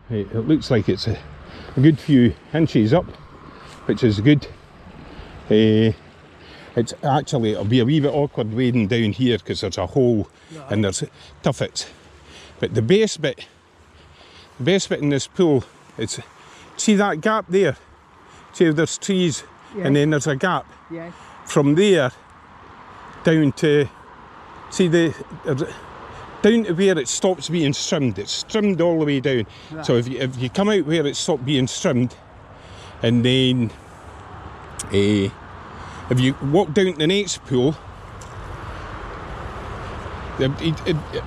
It looks like it's a good few inches up, which is good. It's actually, it'll be a wee bit awkward wading down here because there's a hole and there's tuffets. But the best bit in this pool is, see that gap there? See there's trees and then there's a gap. Yes. From there down to, see down to where it stops being strimmed. It's strimmed all the way down. Right. So if you come out where it stopped being strimmed, and then if you walk down to the next pool,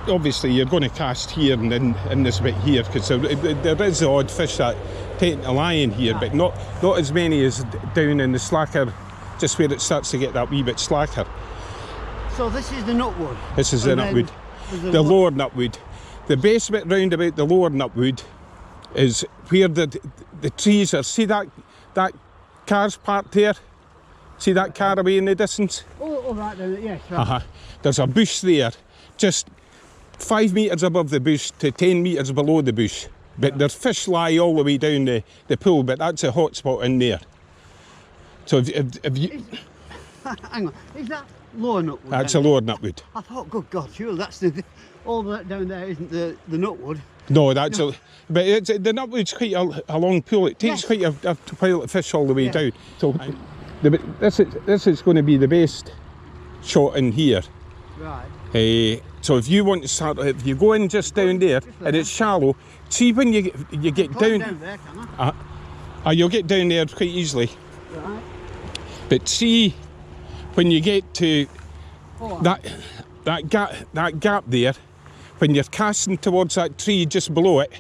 obviously you're going to cast here and then in this bit here, because there is the odd fish that tend to lie in here, but not as many as down in the slacker, just where it starts to get that wee bit slacker. So this is the nutwood? This is the nutwood. The lower nutwood. The best bit round about the lower nutwood is where the trees are. See that car's parked there? See that car away in the distance? Oh right there, yes. Right. There's a bush there, just 5 metres above the bush to 10 metres below the bush. But there's fish lie all the way down the pool, but that's a hot spot in there. So if you... Hang on, is that lower nutwood? That's a lower nutwood. I thought, good God, sure, that's all that down there isn't the nutwood. No, that's no. But the nutwood's quite a long pool. It takes quite a pile of fish all the way down. So this is going to be the best shot in here. Right. So if you want to start, if you go in just down there and it's shallow, see when you get down there, can I? You'll get down there quite easily. Right. But see when you get to that gap there, when you're casting towards that tree just below it,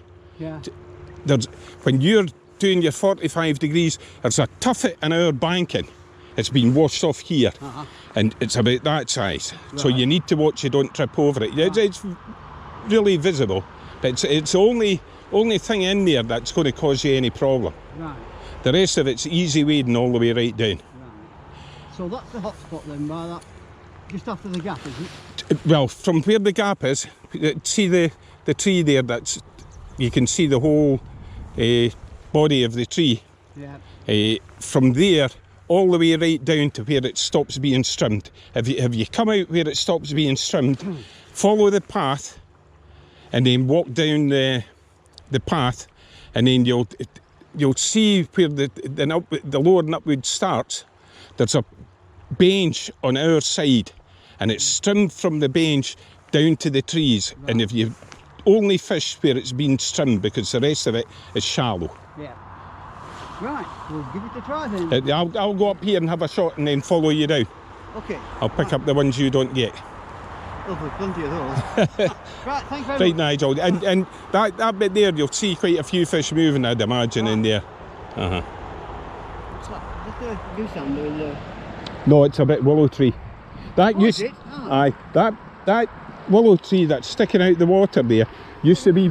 when you're doing your 45 degrees, there's a tuffet in our banking. It's been washed off here, and it's about that size. Right. So you need to watch you don't trip over it. It's really visible, but it's the only thing in there that's going to cause you any problem. Right. The rest of it's easy wading all the way right down. Right. So that's the hot spot then, by that, just after the gap, is it? Well, from where the gap is, see the tree there, you can see the whole body of the tree. Yeah. From there, all the way right down to where it stops being strimmed. If you come out where it stops being strimmed, follow the path, and then walk down the path, and then you'll see where the lower nutwood starts. There's a bench on our side, and it's strimmed from the bench down to the trees. Right. And if you only fish where it's been strimmed, because the rest of it is shallow. Yeah. Right, we'll give it a try then. I'll go up here and have a shot and then follow you down. Okay. I'll pick up the ones you don't get. Oh, there's plenty of those. Right, thanks very much. Right, Nigel. And that bit there, you'll see quite a few fish moving, I'd imagine, in there. What's that? Is that the goose hand or the... No, it's a bit willow tree. Aye, that willow tree that's sticking out the water there used to be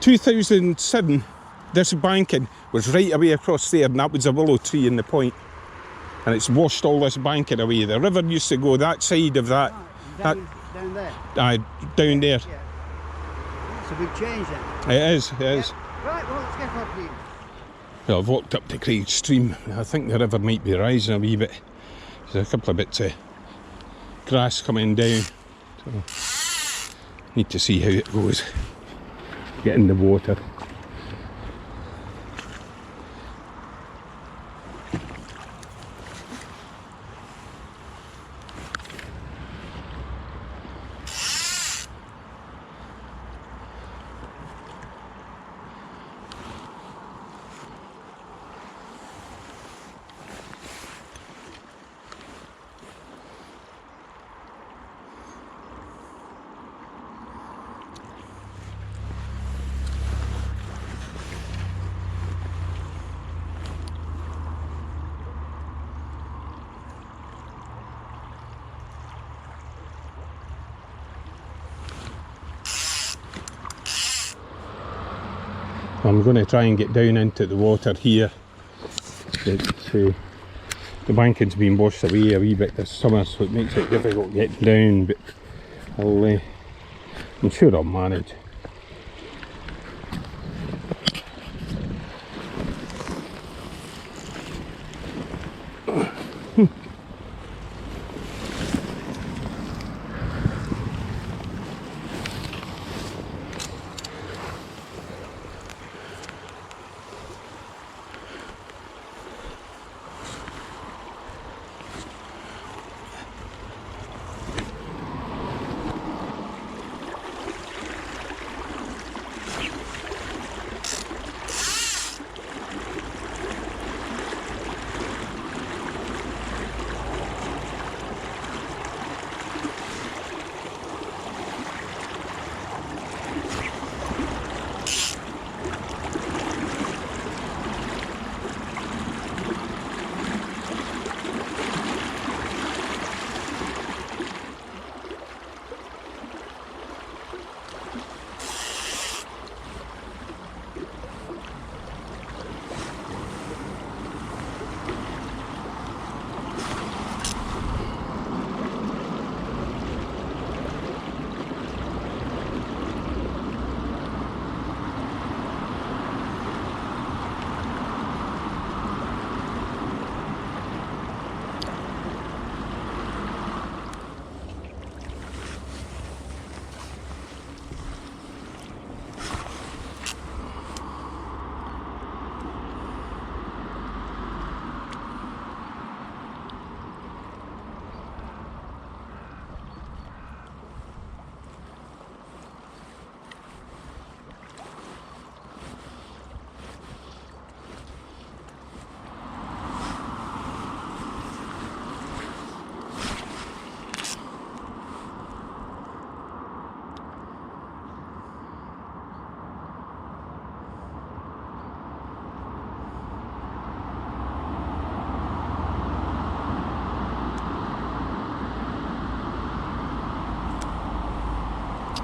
2007. This banking was right away across there, and that was a willow tree in the point, and it's washed all this banking away. The river used to go that side of that. Down there. Aye, down there. Yeah. It's a big change then. It is. Right, well, let's get up here. Well, I've walked up to Craig Stream. I think the river might be rising a wee bit. There's a couple of bits of grass coming down. So, need to see how it goes. Get in the water. I'm going to try and get down into the water here. The banking's been washed away a wee bit this summer, so it makes it difficult getting down, but I'm sure I'll manage.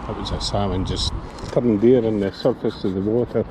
That was a salmon just turned there on the surface of the water.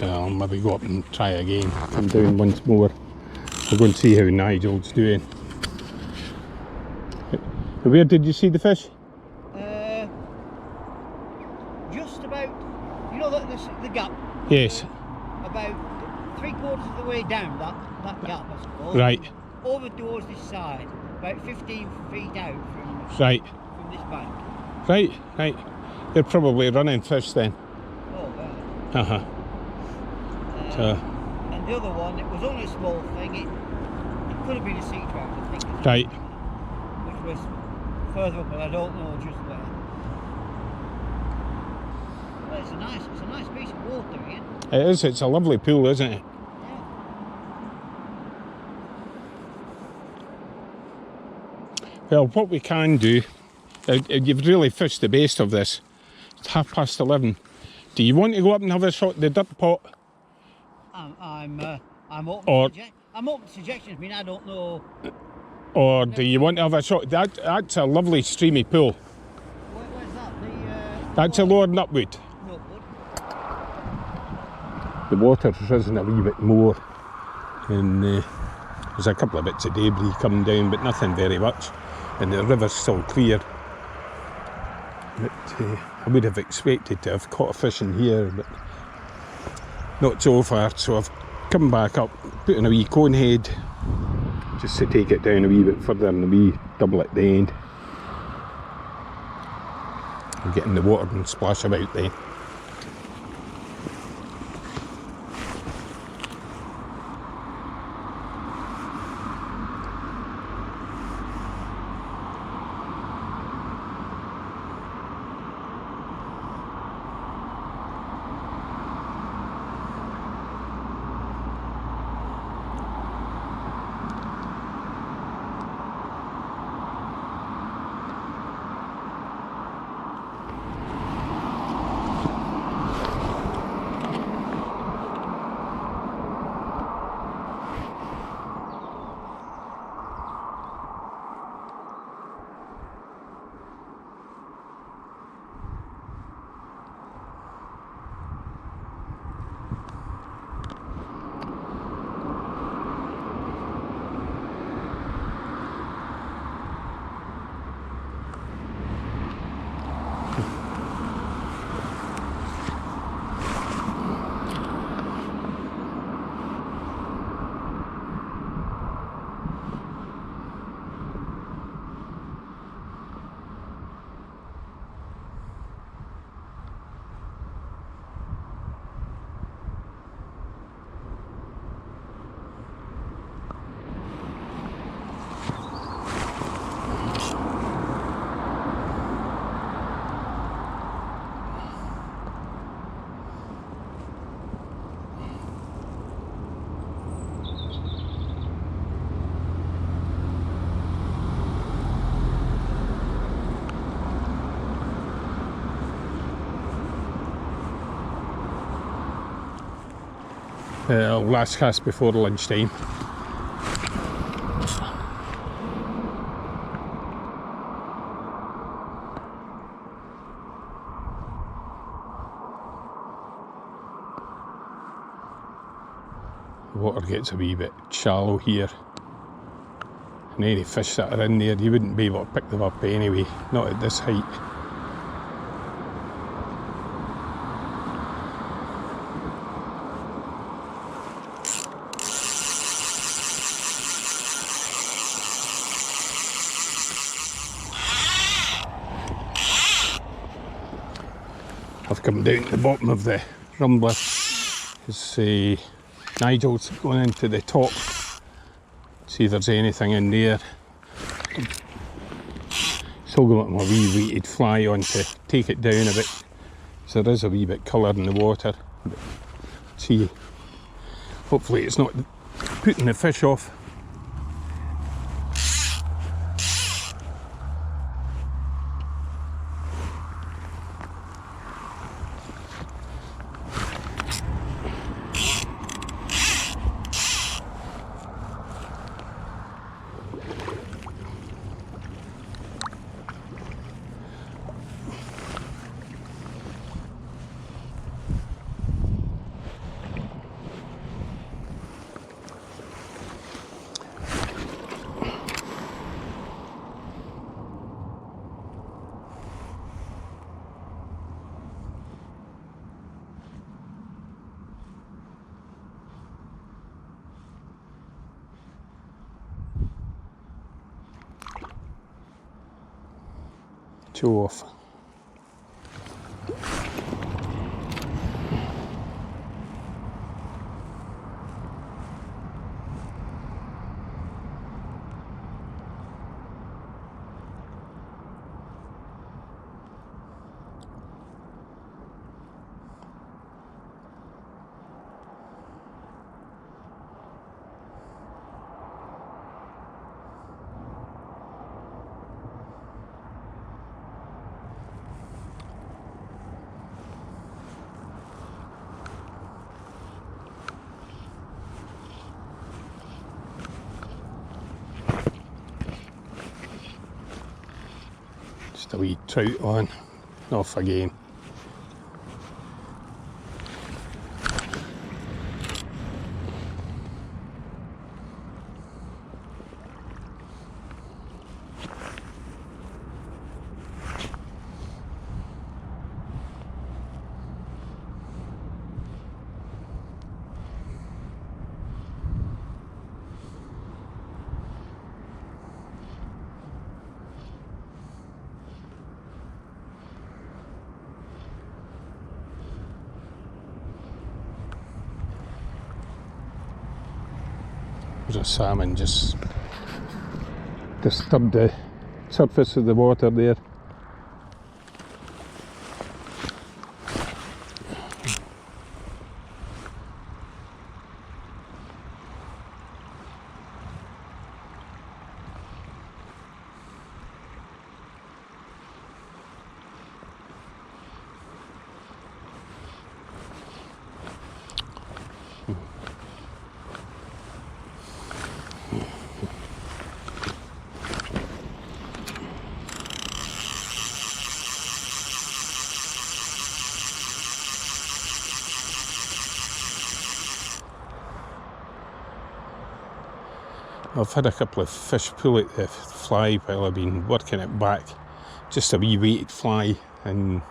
I'll maybe go up and try again. Come down once more. We'll go and see how Nigel's doing. Where did you see the fish? Just about, you know the gap? Yes. About 3/4 of the way down that gap, I suppose. Right. Over towards this side, about 15 feet out from this bank. Right. They're probably running fish then. Oh, well. Uh-huh. And the other one, it was only a small thing. It could have been a sea trout, I think. Right. Which was further up, but I don't know just where. But it's a nice piece of water, Ian. It is. It's a lovely pool, isn't it? Yeah. Well, what we can do, you've really fished the best of this. It's 11:30. Do you want to go up and have a shot at the dirt pot? I'm open. I'm open to suggestions. I mean, I don't know. Or do you want to have a shot? That's a lovely streamy pool. Where's that? That's a lower Nutwood. The water's risen a wee bit more, and there's a couple of bits of debris coming down, but nothing very much. And the river's still clear. But I would have expected to have caught a fish in here, but not so far. So I've come back up, put in a wee cone head, just to take it down a wee bit further, and a wee double at the end. And get in the water and splash about then. last cast before lunchtime. The water gets a wee bit shallow here, and any fish that are in there, you wouldn't be able to pick them up anyway, not at this height. I've come down to the bottom of the rumbler. Nigel's going into the top, see if there's anything in there. Still got my wee weighted fly on to take it down a bit, so there is a wee bit colour in the water. But see, hopefully it's not putting the fish off. Show off. Just a wee trout on, off again. There's a salmon just disturbed the surface of the water there. I've had a couple of fish pull at the fly while I've been working it back. Just a wee weighted fly, and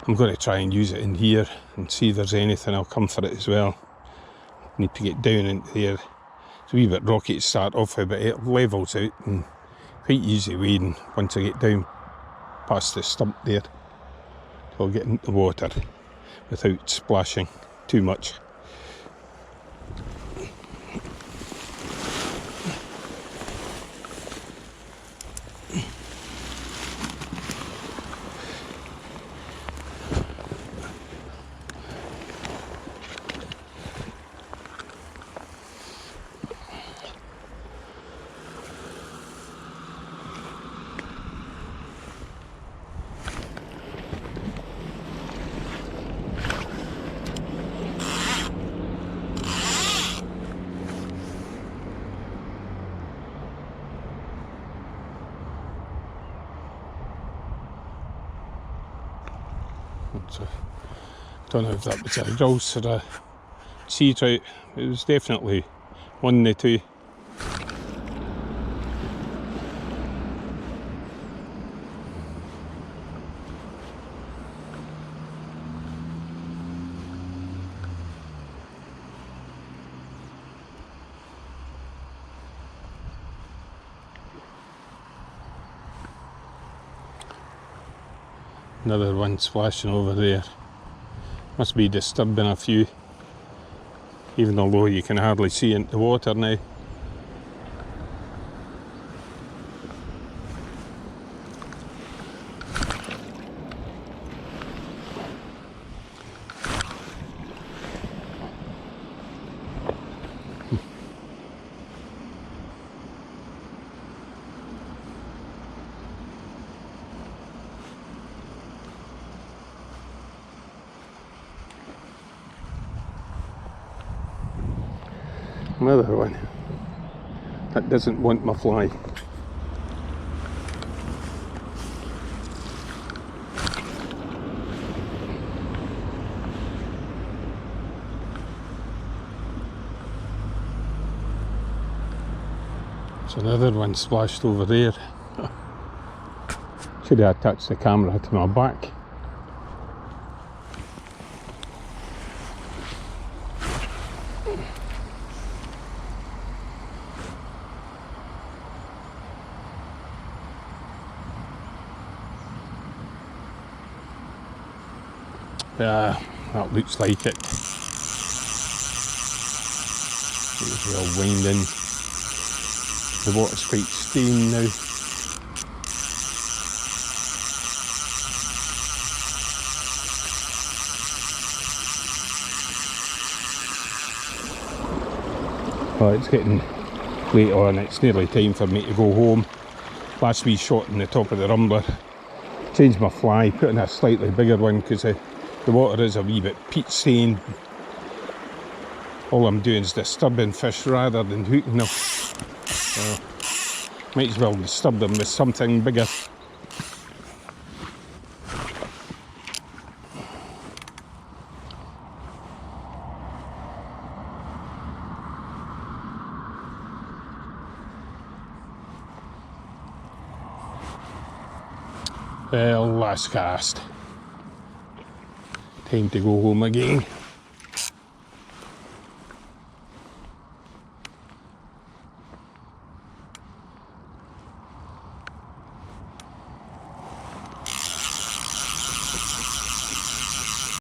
I'm going to try and use it in here and see if there's anything. I'll come for it as well. Need to get down into there. It's a wee bit rocky to start off with, but it levels out and quite easy wading once I get down past the stump there. So I'll get into the water without splashing too much. So, don't know if that was a grouse or a sea trout. It was definitely one of the two. Another one splashing over there. Must be disturbing a few, even although you can hardly see into the water now. Another one that doesn't want my fly. There's another one splashed over there. Should have attached the camera to my back. That looks like it. We'll wind in. The water's quite stained now. Well, it's getting late on, it's nearly time for me to go home. Last wee shot in the top of the rumbler. Changed my fly, put in a slightly bigger one because the water is a wee bit peat stained. All I'm doing is disturbing fish rather than hooking them. So, might as well disturb them with something bigger. Well, last cast. Time to go home again.